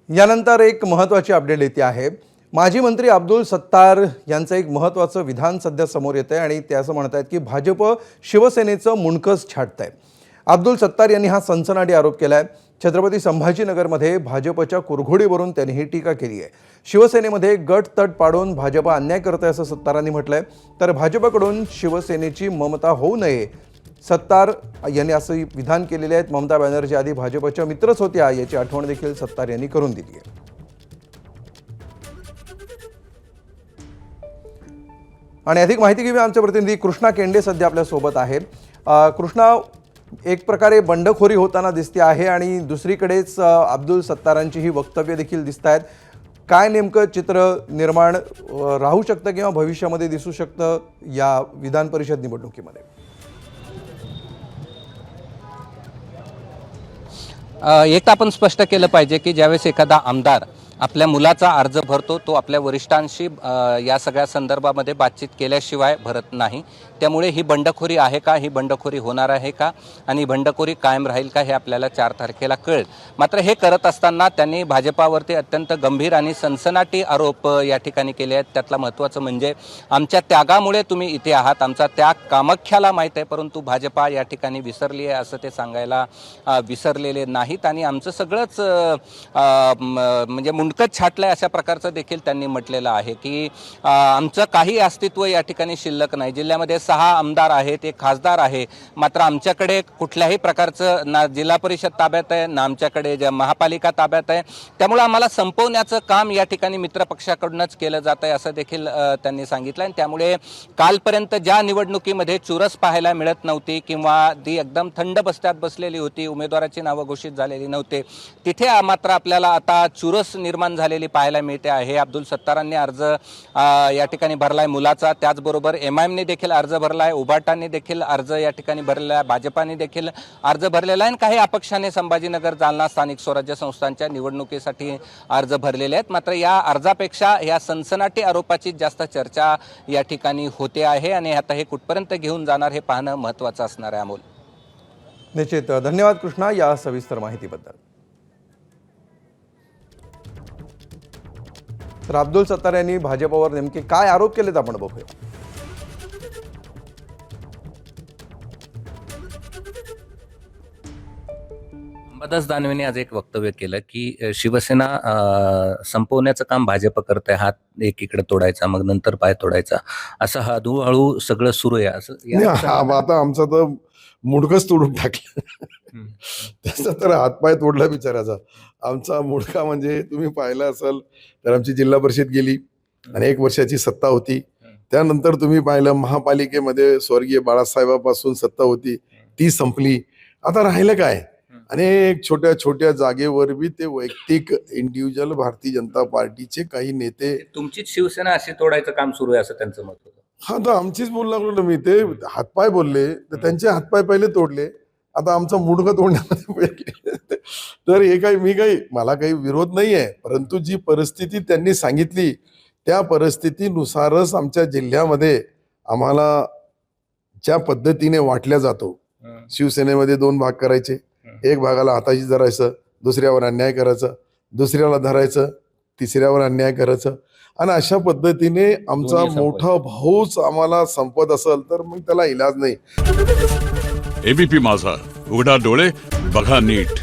यानंतर एक महत्त्वाची अपडेट येते आहे। माजी मंत्री अब्दुल सत्तार यांचं एक महत्त्वाचं विधान सध्या समोर येत आहे आणि ते असं म्हणत आहेत की भाजप शिवसेनेचं मुंडकच छाटतंय। अब्दुल सत्तार यांनी हा सनसनाटी आरोप केलाय। छत्रपती संभाजीनगरमध्ये भाजपच्या कुरघोडीवरून त्यांनी ही टीका केली आहे। शिवसेनेमध्ये गट तट पाडून भाजप अन्याय करतंय असं सत्तारांनी म्हटलंय। तर भाजपकडून शिवसेनेची ममता होऊ नये सत्तार यांनी असं विधान केलेले आहेत। ममता बॅनर्जी आधी भाजपच्या मित्रच होत्या याची आठवण देखील सत्तार यांनी करून दिली आहे। आणि अधिक माहिती घेऊया आमचे प्रतिनिधी कृष्णा केंडे सध्या आपल्या सोबत आहेत। कृष्णा, एक प्रकारे बंडखोरी होताना दिसते आहे आणि दुसरीकडेच अब्दुल सत्तारांची ही वक्तव्य देखील दिसतायत। काय नेमकं चित्र निर्माण राहू शकतं किंवा भविष्यामध्ये दिसू शकतं या विधान परिषद निवडणुकीमध्ये? एक तर आपण स्पष्ट केलं पाहिजे की ज्यावेळेस एखादा आमदार आपल्या मुलाचा अर्ज भरतो तो आपल्या वरिष्ठांशी या सगळ्या संदर्भामध्ये बातचीत केल्याशिवाय भरत नाही। त्यामुळे ही बंडखोरी आहे का, ही बंडखोरी होणार आहे का आणि बंडखोरी कायम राहील का हे आपल्याला 4 तारखेला कळेल। मात्र हे करत असताना त्यांनी भाजपावरती अत्यंत गंभीर आणि सनसनाटी आरोप या ठिकाणी केले आहेत। त्यातला महत्त्वाचं म्हणजे आमच्या त्यागामुळे तुम्ही इथे आहात, आमचा त्याग कामाख्याला माहीत आहे, परंतु भाजपा या ठिकाणी विसरली आहे असं ते सांगायला विसरलेले नाहीत। आणि आमचं सगळंच म्हणजे मुंडकच छाटलंय अशा प्रकारचं देखील त्यांनी म्हटलेलं आहे की आमचं काही अस्तित्व या ठिकाणी शिल्लक नाही। जिल्ह्यामध्ये 6 आमदार आहेत, एक खासदार आहे, मात्र आमच्याकडे कुठल्याही प्रकारचं ना जिल्हा परिषद ताब्यात आहे ना आमच्याकडे महापालिका ताब्यात आहे। त्यामुळे आम्हाला संपवण्याचं काम या ठिकाणी मित्रपक्षाकडूनच केलं जात आहे असं देखील त्यांनी सांगितलं। आणि त्यामुळे कालपर्यंत ज्या निवडणुकीमध्ये चुरस पाहायला मिळत नव्हती किंवा ती एकदम थंड बस्त्यात बसलेली होती, उमेदवाराची नावं घोषित झालेली नव्हते, तिथे मात्र आपल्याला आता चुरस निर्माण झालेली पाहायला मिळते आहे। अब्दुल सत्तारांनी अर्ज या ठिकाणी भरलाय मुलाचा, त्याचबरोबर एमआयएमने देखील अर्ज भरलाय, उभाटाने देखील अर्ज या ठिकाणी भरलेला आहे, भाजपाने देखील अर्ज भरलेला आहे आणि काही अपक्षाने संभाजीनगर जालना स्थानिक स्वराज्य संस्थांच्या निवडणुकीसाठी अर्ज भरलेले आहेत। मात्र या अर्जापेक्षा या सनसनाटी आरोपाची जास्त चर्चा या ठिकाणी होते आहे आणि आता हे कुठपर्यंत घेऊन जाणार हे पाहणं महत्त्वाचं असणार आहे। अमोल, निश्चित धन्यवाद कृष्णा या सविस्तर माहितीबद्दल। तर अब्दुल सत्तार यांनी भाजपवर नेमके काय आरोप केलेत आपण बघूया। अंबादास दानवेने आज एक वक्तव्य केलं की शिवसेना संपवण्याचं काम भाजप करत आहे, हात एकीकडे तोडायचा मग नंतर पाय तोडायचा, असं हळूहळू सगळं सुरू आहे असं। आता आमचा तर मुंडकच तोडून टाकलं त्याचा तर हातपाय तोडला बिचाराचा। आमचा मुंडका म्हणजे तुम्ही पाहिलं असाल तर आमची जिल्हा परिषद गेली आणि 1 वर्षाची सत्ता होती। त्यानंतर तुम्ही पाहिलं महापालिकेमध्ये स्वर्गीय बाळासाहेबापासून सत्ता होती, ती संपली। आता राहिलं काय? अनेक छोट्या छोट्या जागेवर बी ते वैयक्तिक इंडिव्हिज्युअल भारतीय जनता पार्टीचे काही नेते, तुमचीच शिवसेना अशी तोडायचं काम सुरू आहे असं त्यांचं मत होतं। हा तर आमचीच बोलू लागलो ना मी, ते हातपाय बोलले तर त्यांचे हातपाय पहिले तोडले, आता आमचा मुंडका तोडण्यामध्ये तर हे काही मला काही विरोध नाही आहे, परंतु जी परिस्थिती त्यांनी सांगितली त्या परिस्थितीनुसारच आमच्या जिल्ह्यामध्ये आम्हाला ज्या पद्धतीने वाटल्या जातो, शिवसेनेमध्ये 2 भाग करायचे, एक भागाला हाताशी धरायचं, दुसऱ्यावर अन्याय करायचं, दुसऱ्याला धरायचं, तिसऱ्यावर अन्याय करायचं आणि अशा पद्धतीने आमचा मोठा भाऊच आम्हाला संपत असेल तर मग त्याला इलाज नाही। एबीपी माझा, उघडा डोळे बघा नीट।